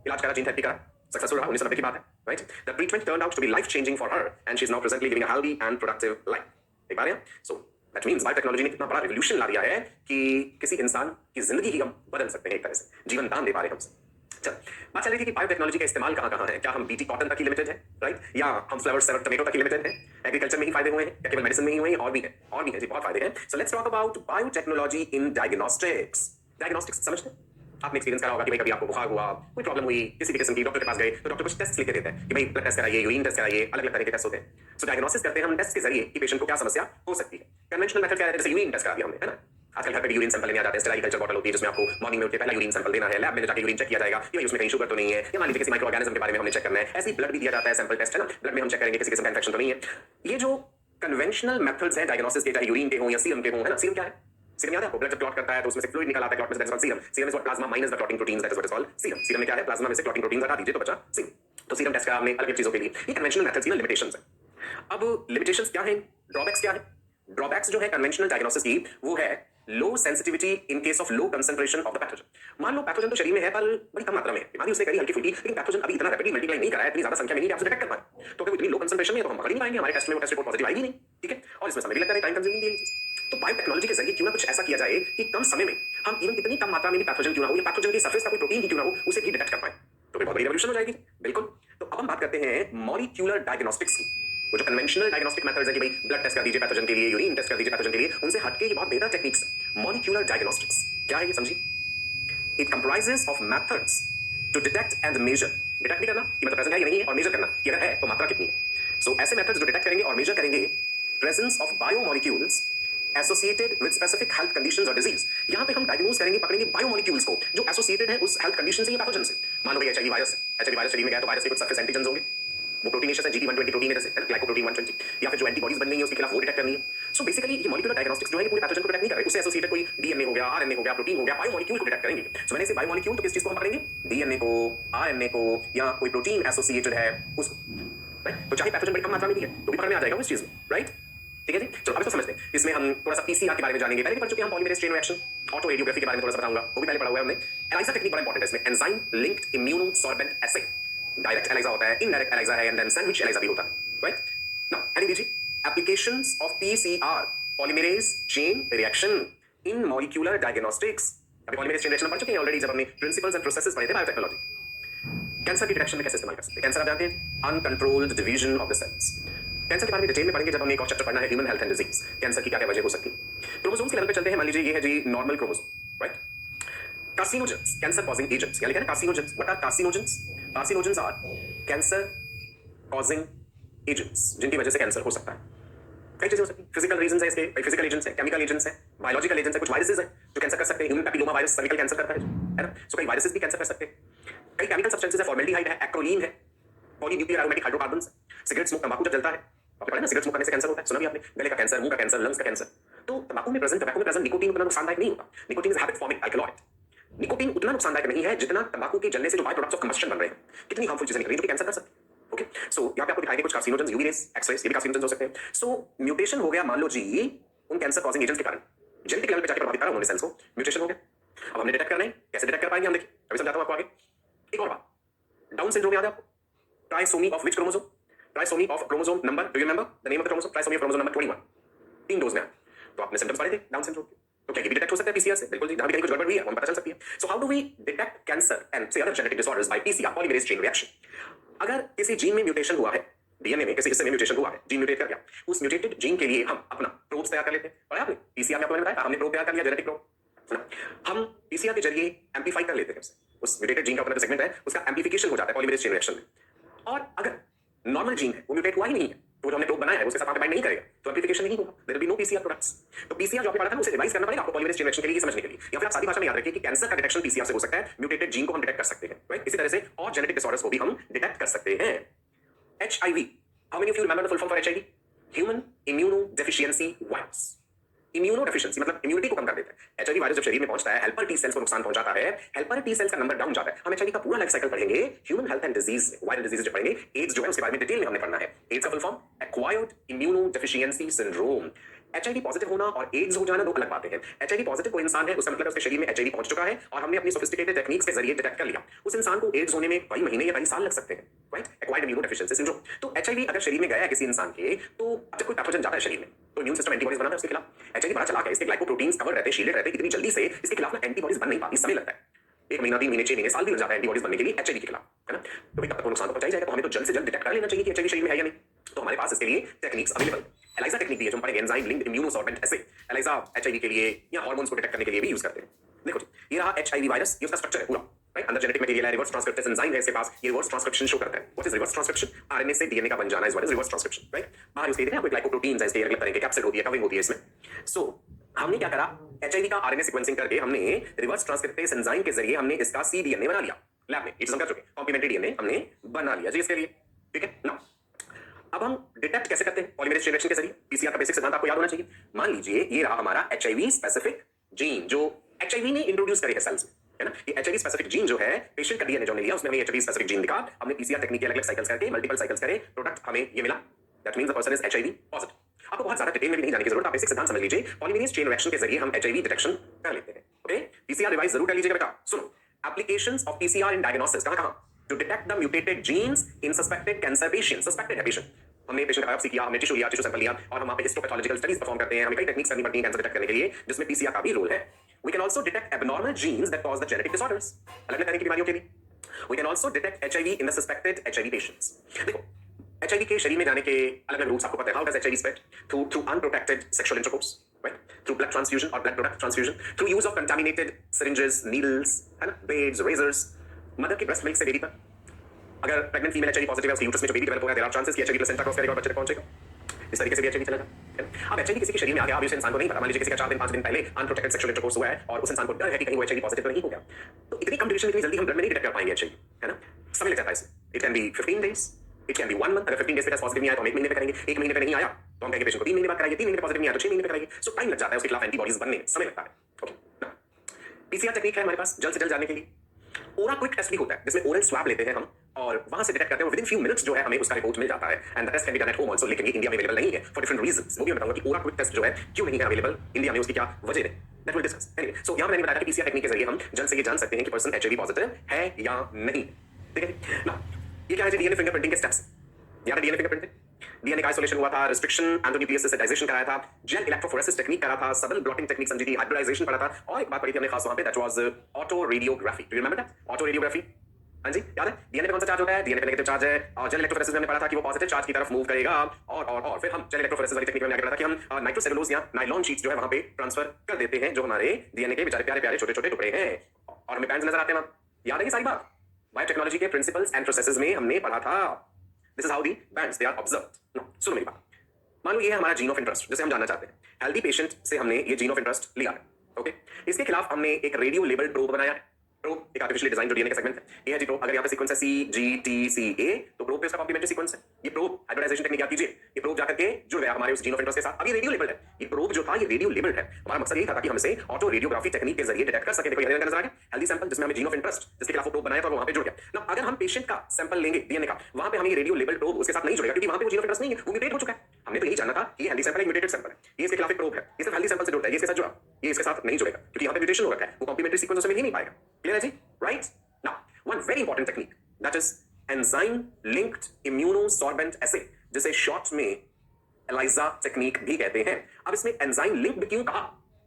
इलाज करा, जीन थेरेपी करा, सक्सेसफुल रहा। 1990 की बात है, right? The treatment turned out to be life-changing for her, and she is now presently living a healthy and productive life. देख पा रहे हैं? So that means बायोटेक्नोलॉजी ने कितना बड़ा रिवोल्यूशन ला दिया है कि किसी इंसान की जिंदगी ही हम बदल सकते हैं, एक तरह से जीवन दान दे पा रहे हैं हमसे। चल, बात चल रही थी कि बायोटेक्नोलॉजी का इस्तेमाल कहां-कहां है? क्या हम बीटी कॉटन तक ही लिमिटेड है, राइट? या हम फ्लावर सेवर टमेटो तक ही लिमिटेड है? एग्रीकल्चर में ही फायदे हुए हैं या केवल मेडिसिन में ही हुए हैं? और भी है जी, बहुत फायदे हैं। So let's talk about biotechnology in diagnostics. Diagnostics समझते हैं? आपने एक्सपीरियंस करा होगा कि भाई कभी आपको बुखार हुआ, कोई प्रॉब्लम हुई, किसी भी किस्म की, डॉक्टर के पास गए तो डॉक्टर कुछ टेस्ट लिख के देते हैं कि भाई ब्लड टेस्ट कराइए, यूरिन टेस्ट कराइए, अलग-अलग तरह के टेस्ट होते हैं। सो डायग्नोसिस करते हैं हम टेस्ट के जरिए कि पेशेंट को क्या समस्या हो सकती है। कन्वेंशनल मेथड क्या है? जैसे यूरिन टेस्ट करा दिया हमने, है ना? आजकल घर पे भी यूरिन सैंपल लेने आ जाते हैं, स्टेराइल कल्चर बॉटल होती है जिसमें आपको मॉर्निंग में उठ के पहला यूरिन सैंपल देना है, लैब में जाके यूरिन चेक किया जाएगा कि भाई उसमें कहीं शुगर तो नहीं है, या मान लीजिए किसी माइक्रो ऑर्गेनिज्म के बारे में हमने चेक करना है, ऐसे ही ब्लड भी दिया जाता है, सैंपल टेस्ट है ना, ब्लड में हम चेक करेंगे किसी किस्म का इन्फेक्शन तो नहीं है। ये जो कन्वेंशनल मेथड्स हैं डायग्नोसिस के, चाहे यूरिन के हो या सीरम के हो, है ना? सीरम क्या है? सीरम याद है आपको? ब्लड जब क्लॉट करता है तो उसमें से फ्लूइड निकल आता है, क्लॉट में से that is called serum. Serum is what plasma minus the clotting proteins, that is what is called serum. Serum में क्या है? प्लाज्मा में से क्लॉटिंग प्रोटीन्स हटा दीजिए तो बचा सीरम। तो सीरम टेस्ट करा हमने अलग-अलग चीजों के लिए। ये कन्वेंशनल मेथड्स की लिमिटेशंस है। अब लिमिटेशंस क्या है? ड्रॉबैक्स क्या है? ड्रॉबैक्स जो है कन्वेंशनल डायग्नोसिस की वो है low sensitivity in case of low concentration of the pathogen. मान लो पैथोजन तो शरीर में है पर बड़ी कम मात्रा में है, बीमारी उसने करी हल्की फुल्की, लेकिन पैथोजन अभी इतना रैपिडली मल्टीप्लाई नहीं करा है, इतनी ज्यादा संख्या में नहीं आप डिटेक्ट कर पाए, तो अगर इतनी लो कंसंट्रेशन में है तो हम पकड़ नहीं पाएंगे, हमारे टेस्ट में वो टेस्ट रिपोर्ट पॉजिटिव आएगी नहीं, ठीक है? और इसमें समय भी लगता है, टाइम कंज्यूमिंग भी है। तो बायोटेक्नोलॉजी के जरिए क्यों ना कुछ ऐसा किया जाए कि कम समय में हम इवन इतनी कम मात्रा में भी पैथोजन क्यों ना हो या पैथोजन की सरफेस का कोई प्रोटीन ही क्यों ना हो उसे भी डिटेक्ट कर पाए, तो बहुत बड़ी रेवोल्यूशन हो जाएगी। बिल्कुल। तो अब हम बात करते हैं मॉलिक्यूलर डायग्नोस्टिक्स की। वो जो कन्वेंशनल डायग्नोस्टिक मेथड्स है कि भाई ब्लड टेस्ट कर दीजिए पैथोजन के लिए, यूरिन टेस्ट कर दीजिए पैथोजन के लिए, उनसे हटके ये बहुत बेहतर टेक्निक्स है। मॉलिक्यूलर डायग्नोस्टिक्स क्या है ये समझिए। It comprises of methods to detect and measure. Detect भी करना कि मतलब प्रेजेंट है या नहीं है, और मेजर करना कि अगर है तो मात्रा कितनी है। सो ऐसे मेथड्स जो डिटेक्ट करेंगे और मेजर करेंगे presence of biomolecules associated with specific health conditions और डिजीज। यहां पे हम डायग्नोज करेंगे, पकड़ेंगे बायोमोलिक्यूल्स को जो एसोसिएटेड है उस हेल्थ कंडीशन से या पैथोजन से। मान लो एचआईवी वायरस है, एचआईवी वायरस शरीर में गया तो वायरस के कुछ सरफेस एंटीजन्स होंगे, वो प्रोटीनेशियस है, GD120 प्रोटीन है जैसे, ग्लाइकोप्रोटीन 120, या फिर जो एंटीबॉडीज बन गई है उसके खिलाफ वो डिटेक्ट करनी है। सो बेसिकली ये मॉलिक्यूलर डायग्नोस्टिक्स जो है पूरे पैथोजन को डिटेक्ट नहीं कर रहे, उससे एसोसिएटेड कोई डीएनए हो गया, आरएनए हो गया, प्रोटीन हो गया, बायोमोलिक्यूल को डिटेक्ट करेंगे। सो मैंने इसे बायोमोलिक्यूल तो किस चीज को हम पकड़ेंगे? डीएनए को, आरएनए को, या कोई प्रोटीन एसोसिएटेड है उसको, राइट? तो चाहे पैथोजन बड़ी कम मात्रा में भी है तो भी पकड़ में आ जाएगा उस चीज में, राइट? ठीक है जी, चलो अब इसको समझते हैं। इसमें हम थोड़ा सा पीसीआर के बारे में जानेंगे, पहले भी पढ़ चुके हैं हम, polymerase chain reaction, auto radiography के बारे में थोड़ा सा बताऊंगा, वो भी पहले पढ़ा हुआ है हमने। एलाइजा टेक्निक बड़ा इंपॉर्टेंट है इसमें, एंजाइम लिंक्ड इम्यूनोसॉर्बेंट एसे। डायरेक्ट एलाइजा होता है, इनडायरेक्ट एलाइजा है, एंड देन सैंडविच एलाइजा भी होता है, राइट? नाउ हेडिंग दीजिए applications of PCR, polymerase chain reaction in molecular diagnostics. अभी पॉलीमरेज चेन रिएक्शन पढ़ चुके हैं ऑलरेडी जब हमने प्रिंसिपल्स एंड प्रोसेसेस पढ़े थे बायोटेक्नोलॉजी। कैंसर की डिटेक्शन में कैसे इस्तेमाल कर सकते हैं? कैंसर आप जानते हैं, uncontrolled division of the cells. Cancer के बारे में डिटेल में पढ़ेंगे जब हमने एक और चैप्टर पढ़ना है human health and disease. Cancer की क्या क्या वजह हो सकती है? क्रोमोसोम्स के लेवल पे चलते हैं। मान लीजिए ये है जी normal chromosome, right? Carcinogens, cancer causing agents, क्या लिखा है ना? Carcinogens. What are carcinogens? Carcinogens are cancer causing agents, जिनकी वजह से कैंसर हो सकता है। कई चीजें हो सकती हैं, फिजिकल रीजंस है इसके, फिजिकल एजेंट्स है, केमिकल एजेंट्स है, बायोलॉजिकल एजेंट्स है, कुछ वायरसेस है जो कैंसर कर सकते हैं। Human papilloma virus cervical cancer करता है ना? सो कई वायरसेस भी कैंसर कर सकते हैं। कई केमिकल सब्सटेंसेस है, फॉर्मेल्डिहाइड है, एक्रोलीन है, polynuclear aromatic hydrocarbon. Cigarette smoke, तंबाकू जब जलता है, आपने पढ़ा ना, सिगरेट स्मोक करने से कैंसर होता है, सुना भी आपने, गले का कैंसर, मुंह का कैंसर, लंग्स का कैंसर। तो तंबाकू में प्रेजेंट निकोटीन उतना नुकसानदायक नहीं होता। Nicotine is habit forming alkaloid. Nicotine उतना नुकसानदायक नहीं है जितना तंबाकू के जलने से जो बाय प्रोडक्ट्स ऑफ कंबस्शन बन रहे हैं, कितनी हार्मफुल चीजें निकल रही हैं जो कि कैंसर कर सकती है। ओके, सो यहाँ पे आपको दिखाएंगे कुछ कार्सिनोजेंस, यूवी रेस, एक्स-रेस, ये भी कार्सिनोजेंस हो सकते हैं। सो म्यूटेशन हो गया, मान लो जी उन कैंसर कॉजिंग एजेंट्स के कारण, जेनेटिक लेवल पे जाके प्रभावित करा उन्होंने सेल्स को, म्यूटेशन हो गया। अब हमने डिटेक्ट करना है, कैसे डिटेक्ट कर पाएंगे हम, देखिए अभी समझाता हूं आपको आगे। एक और बात, डाउन सिंड्रोम याद है आपको? Trisomy of which chromosome? Trisomy of chromosome number, do you remember the name of the chromosome? Trisomy of chromosome number 21, 3 dose में। तो आपने सिम्टम्स पढ़े थे डाउन सिंड्रोम के, तो क्या ये भी डिटेक्ट हो सकता है पीसीआर से? बिल्कुल जी, जहां भी कहीं कुछ गड़बड़ हुई है हमें पता चल सकती है। So how do we detect cancer and say other genetic disorders by PCR, polymerase chain reaction? अगर किसी जीन में म्यूटेशन हुआ है, डीएनए में किसी हिस्से में म्यूटेशन हुआ है, जीन म्यूटेट कर गया, उस म्यूटेटेड जीन के लिए हम अपना प्रोब्स तैयार कर लेते हैं। और आपने पीसीआर में आपको मैंने बताया हमने प्रोब तैयार कर लिया, जेनेटिक प्रोब। हम पीसीआर के जरिए एम्पलीफाई कर लेते हैं उस म्यूटेटेड जीन का अपना जो सेगमेंट है उसका एम्पलीफिकेशन हो जाता है पॉलीमरेज चेन रिएक्शन में। और अगर नॉर्मल जीन है, वो म्यूटेट हुआ ही नहीं है, तो जो हमने प्रोब बनाया है उसके साथ बाइंड नहीं करेगा, तो एम्पलीफिकेशन नहीं होगा, there will be no PCR products. तो पीसीआर जो आपने पढ़ा था उसे रिवाइज करना पड़ेगा आपको पॉलीमरेज चेन रिएक्शन के लिए समझने के लिए। या फिर आप सादी भाषा में याद रखिए कि कैंसर का डिटेक्शन पीसीआर से हो सकता है, म्यूटेटेड जीन को हम डिटेक्ट कर सकते हैं, राइट? इसी तरह से और जेनेटिक डिसऑर्डर्स को भी हम डिटेक्ट कर सकते हैं। HIV, how many of you remember the full form for HIV? Human immunodeficiency virus. Immunodeficiency मतलब इम्यूनिटी को कम कर देता है। एचआईवी वायरस जब शरीर में पहुंचता है, हेल्पर टी सेल्स को नुकसान पहुंचाता है, हेल्पर टी सेल्स का नंबर डाउन जाता है। हम एचआईवी का पूरा लाइफ साइकिल पढ़ेंगे human health and disease, viral disease जो पढ़ेंगे, एड्स जो है उसके बारे में डिटेल में हमने पढ़ना है। एड्स का full form acquired immunodeficiency syndrome. HIV positive होना और एड्स हो जाना दो अलग बातें हैं। एचआईवी पॉजिटिव कोई इंसान है, उसका मतलब उसके शरीर में एचआईवी पहुंच चुका है और हमने अपनी सोफिस्टिकेटेड टेक्निक्स के जरिए डिटेक्ट कर लिया। उस इंसान को एड्स होने में कई महीने या कई साल लग सकते हैं, राइट? Acquired immunodeficiency syndrome. तो एचआईवी अगर शरीर में गया है किसी इंसान के, तो जब कोई पैथोजन जाता है शरीर में तो इम्यून सिस्टम एंटीबॉडीज बनाता है उसके खिलाफ। एचआईवी बड़ा चालाक है, इसके ग्लाइकोप्रोटीन्स कवर रहते हैं, शील्डेड रहते हैं, इतनी जल्दी से इसके खिलाफ ना एंटीबॉडीज बन नहीं पाती, समय लगता है। 1 महीना, 3 महीने, 6 महीने, साल भी लग जाता है एंटीबॉडीज बनने के लिए एचआईवी के खिलाफ, है ना? तो भाई तब तक वो नुकसान तो पहुंचा ही जाएगा, तो हमें तो जल्द से जल्द डिटेक्ट कर लेना चाहिए कि एचआईवी शरीर में है या नहीं। तो हमारे पास इसके लिए टेक्निक्स अवेलेबल। एलाइजा टेक्निक भी है जो हम पढ़ेंगे, एंजाइम लिंक्ड इम्यूनोसॉर्बेंट एसे। एलाइजा एचआईवी के लिए या हार्मोन्स को डिटेक्ट करने के लिए भी यूज करते हैं। देखो जी, ये रहा एचआईवी वायरस, ये उसका स्ट्रक्चर है पूरा, राइट? अंदर जेनेटिक मटेरियल है, रिवर्स ट्रांसक्रिप्टेज एंजाइम है इसके पास, ये रिवर्स ट्रांसक्रिप्शन शो करता है। What is reverse transcription? RNA से डीएनए का बन जाना is what is reverse transcription, right? बाहर उसके देखिए ग्लाइकोप्रोटीन्स है, इसके अलग तरह के कैप्सिड होती है, कवरिंग होती है इसमें। सो हमने क्या करा, एचआईवी का आरएनए सीक्वेंसिंग करके हमने रिवर्स ट्रांसक्रिप्टेज एंजाइम के जरिए हमने इसका सीडीएनए बना लिया लैब में। इट हम कर चुके, कॉम्प्लीमेंट्री डीएनए हमने बना लिया जी इसके लिए, ठीक है ना? अब हम डिटेक्ट कैसे करते हैं? पॉलीमरेज चेन रिएक्शन के जरिए। पीसीआर का बेसिक सिद्धांत आपको याद होना चाहिए। मान लीजिए ये रहा हमारा एचआईवी स्पेसिफिक जीन जो एचआईवी ने इंट्रोड्यूस करे है सेल्स में, है ना? ये एचआईवी स्पेसिफिक जीन जो है, पेशेंट का डीएनए जो हमने लिया उसमें हमें एचआईवी स्पेसिफिक जीन दिखा, हमने पीसीआर टेक्निक के अलग-अलग साइकिल्स करके, मल्टीपल साइकिल्स करे, प्रोडक्ट हमें ये मिला, that means the person is HIV positive. आपको बहुत ज्यादा डिटेल में भी नहीं जाने की जरूरत, आप बेसिक सिद्धांत समझ लीजिए। पॉलीमरेज चेन रिएक्शन के जरिए हम एचआईवी डिटेक्शन कर लेते हैं, ओके? पीसीआर रिवाइज जरूर कर लीजिएगा बेटा। सुनो, applications of PCR in diagnosis, कहां-कहां? To detect the mutated genes in suspected cancer patient, suspected है पेशेंट, हमने पेशेंट का बायोप्सी किया, हमने टिश्यू लिया, टिश्यू सैंपल लिया और हम वहां पे हिस्टोपैथोलॉजिकल स्टडीज परफॉर्म करते हैं। हमें कई टेक्निक्स करनी पड़ती हैं कैंसर डिटेक्ट करने के लिए, जिसमें पीसीआर का भी रोल है। We can also detect abnormal genes that cause the genetic disorders, अलग-अलग तरह की बीमारियों के लिए। We can also detect HIV in the suspected HIV patients. देखो, HIV के शरीर में जाने के अलग-अलग रूट्स आपको पता है। How does HIV spread? Through unprotected sexual intercourse, right? Through blood transfusion or blood product transfusion, through use of contaminated syringes, needles, है ना? Blades, razors, मदर के ब्रेस्ट मिल्क से बेबी तक। अगर प्रेग्नेंट फीमेल एचआईवी पॉजिटिव है, उसके uterus में जो बेबी डेवलप होगा, देयर आर चांसेस कि एचआईवी प्लेसेंटा क्रॉस करेगा और बच्चे तक पहुंचेगा। इस तरीके से भी एचआईवी चलेगा, है ना? अब एचआईवी किसी के शरीर में आ गया, अब उस इंसान को नहीं पता, मान लीजिए किसी का 4 दिन 5 दिन पहले अनप्रोटेक्टेड सेक्सुअल इंटरकोर्स हुआ है और उस इंसान को डर है कि कहीं वो एचआईवी पॉजिटिव तो नहीं हो गया, तो इतनी कम ड्यूरेशन में इतनी जल्दी हम ब्लड में नहीं डिटेक्ट कर पाएंगे एचआईवी, है ना? समय लग जाता है इसमें। It can be 15 days, it can be 1 month. अगर 15 डेज पे टेस्ट पॉजिटिव नहीं आया तो हम 1 महीने पे करेंगे, 1 महीने पे नहीं आया तो हम कहेंगे पेशेंट को 3 महीने बाद कराइए, 3 महीने पे पॉजिटिव नहीं आया तो 6 महीने पे कराइए। सो टाइम लग जाता है उसके खिलाफ एंटीबॉडीज बनने में, समय लगता है, ओके ना? पीसीआर टेक्निक है हमारे पास जल्द से जल्द जानने के लिए। ओरा क्विक टेस्ट भी होता है जिसमें ओरल स्वैब लेते हैं हम और वहां से डिटेक्ट करते हैं, विद इन फ्यू मिनट्स जो है हमें उसका रिपोर्ट मिल जाता है। And the test can be done at home also, लेकिन ये इंडिया में अवेलेबल नहीं है फॉर डिफरेंट रीजंस। वो भी मैं बताऊंगा कि ओरा क्विक टेस्ट जो है क्यों नहीं है अवेलेबल इंडिया में, उसकी क्या वजह है, दैट विल डिस्कस। एनीवे, सो यहां मैंने बताया कि पीसीआर टेक्निक के जरिए हम जल्द से ये जान सकते हैं कि पर्सन एचआईवी पॉजिटिव है या नहीं, ठीक है ना? ये क्या है जी, डीएनए फिंगरप्रिंटिंग के स्टेप्स। यार डीएनए फिंगरप्रिंटिंग, डीएनए का आइसोलेशन हुआ था, रिस्ट्रिक्शन, एंडोन्यूक्लियस सेंसिटाइजेशन कराया था, जेल इलेक्ट्रोफोरेसिस टेक्निक करा था, सबल ब्लॉटिंग टेक्निक समझी थी, हाइब्रिडाइजेशन पढ़ा था और एक बात पढ़ी थी हमने खास वहां पे, that was auto radiography. Do you remember that? Auto radiography, हां जी याद है? डीएनए पे कौन सा चार्ज होता है? डीएनए पे नेगेटिव चार्ज है और जेल इलेक्ट्रोफोरेसिस में हमने पढ़ा था कि वो पॉजिटिव चार्ज की तरफ मूव करेगा और फिर हम जेल इलेक्ट्रोफोरेसिस वाली टेक्निक में आगे पढ़ा था कि हम नाइट्रोसेलुलोज या नायलॉन शीट्स जो है वहां पे ट्रांसफर कर देते हैं जो हमारे डीएनए के बेचारे प्यारे-प्यारे छोटे-छोटे टुकड़े हैं और हमें बैंड्स नजर आते हैं। याद है ये सारी बात? बायोटेक्नोलॉजी के प्रिंसिपल्स एंड प्रोसेसेस में हमने पढ़ा था। This is how the bands they are observed. No, सुनो मेरी बात। मान लो ये है हमारा जीन ऑफ इंटरेस्ट जिसे हम जानना चाहते हैं। हेल्दी पेशेंट से हमने ये जीन ऑफ इंटरेस्ट लिया है, ओके? इसके खिलाफ हमने एक रेडियो लेबल प्रोब बनाया है। प्रोब एक आर्टिफिशियली डिजाइन जो डीएनए का सेगमेंट है, ये है जी प्रोब। अगर यहाँ पे सीक्वेंस है सी जी टी सी ए, तो प्रोब पे उसका कॉम्प्लीमेंट्री सीक्वेंस है। ये प्रोब हाइब्रिडाइजेशन टेक्निक याद कीजिए, ये प्रोब जाकर के जुड़ गया हमारे उस जीन ऑफ इंटरेस्ट के साथ। अब ये रेडियो लेबल्ड है, ये प्रोब जो था ये रेडियो लेबल्ड है। हमारा मकसद यही था कि हम इसे ऑटो रेडियोग्राफी टेक्निक के जरिए डिटेक्ट कर सके। देखो ये नजर आ गया हेल्दी सैंपल जिसमें हमें जीन ऑफ इंटरेस्ट जिसके खिलाफ वो प्रोब बनाया था वो वहां पे जुड़ गया ना। अगर हम पेशेंट का सैंपल लेंगे डीएनए का, वहां पे हमें ये रेडियो लेबल प्रोब उसके साथ नहीं जुड़ेगा, क्योंकि वहां पे वो जीन ऑफ इंटरेस्ट नहीं है, वो म्यूटेट हो चुका है। हमने तो यही जाना था कि ये हेल्दी सैंपल है, म्यूटेटेड सैंपल है, ये इसके खिलाफ एक प्रोब है, ये सिर्फ हेल्दी सैंपल से जुड़ता है, ये इसके साथ जुड़ा, ये इसके साथ नहीं जुड़ेगा क्योंकि यहाँ पे म्यूटेशन हो रखा है, वो कॉम्प्लीमेंट्री सीक्वेंस उसे मिल ही नहीं पाएगा। क्लियर है जी? Right now one very important technique that is enzyme linked immunosorbent assay, जिसे शॉर्ट में एलाइजा टेक्निक भी कहते हैं। अब इसमें एंजाइम लिंक्ड क्यों कहा?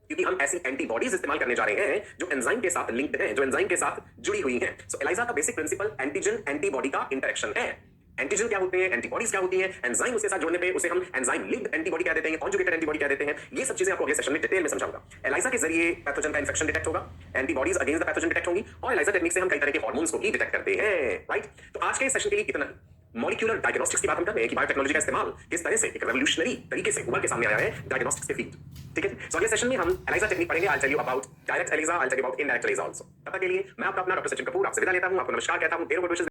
क्योंकि हम ऐसी एंटीबॉडीज इस्तेमाल करने जा रहे हैं जो एंजाइम के साथ लिंक्ड हैं, जो एंजाइम के साथ जुड़ी हुई हैं। सो एलाइजा का बेसिक प्रिंसिपल एंटीजन एंटीबॉडी का इंटरेक्शन है। एंटीजन क्या होते हैं, एंटीबॉडीज क्या होती हैं, एंजाइम उसके साथ जुड़ने पे उसे हम एंजाइम लिंक्ड एंटीबॉडी कह देते हैं, कॉन्जुगेटेड एंटीबॉडी कह देते हैं। ये सब चीजें आपको अगले सेशन में डिटेल में समझाऊंगा। एलाइजा के जरिए पैथोजन का इंफेक्शन डिटेक्ट होगा, antibodies against the pathogen detect होंगी, और एलाइजा टेक्निक से हम कई तरह के हार्मोन्स को भी डिटेक्ट करते हैं। राइट, तो आज के इस सेशन के लिए इतना ही। मॉलिक्यूलर डायग्नोस्टिक्स की बात हम कर रहे हैं कि बायोटेक्नोलॉजी का इस्तेमाल किस तरह से एक रेवोल्यूशनरी तरीके से उभर के सामने आया है डायग्नोस्टिक्स के फील्ड। ठीक है, सो अगले सेशन में हम एलाइजा टेक्निक पढ़ेंगे। I tell you about direct ELISA, I tell you about indirect ELISA also. तब तक के लिए मैं आपका अपना डॉक्टर सचिन कपूर आपसे विदा लेता हूं। आपको नमस्कार कहता हूं।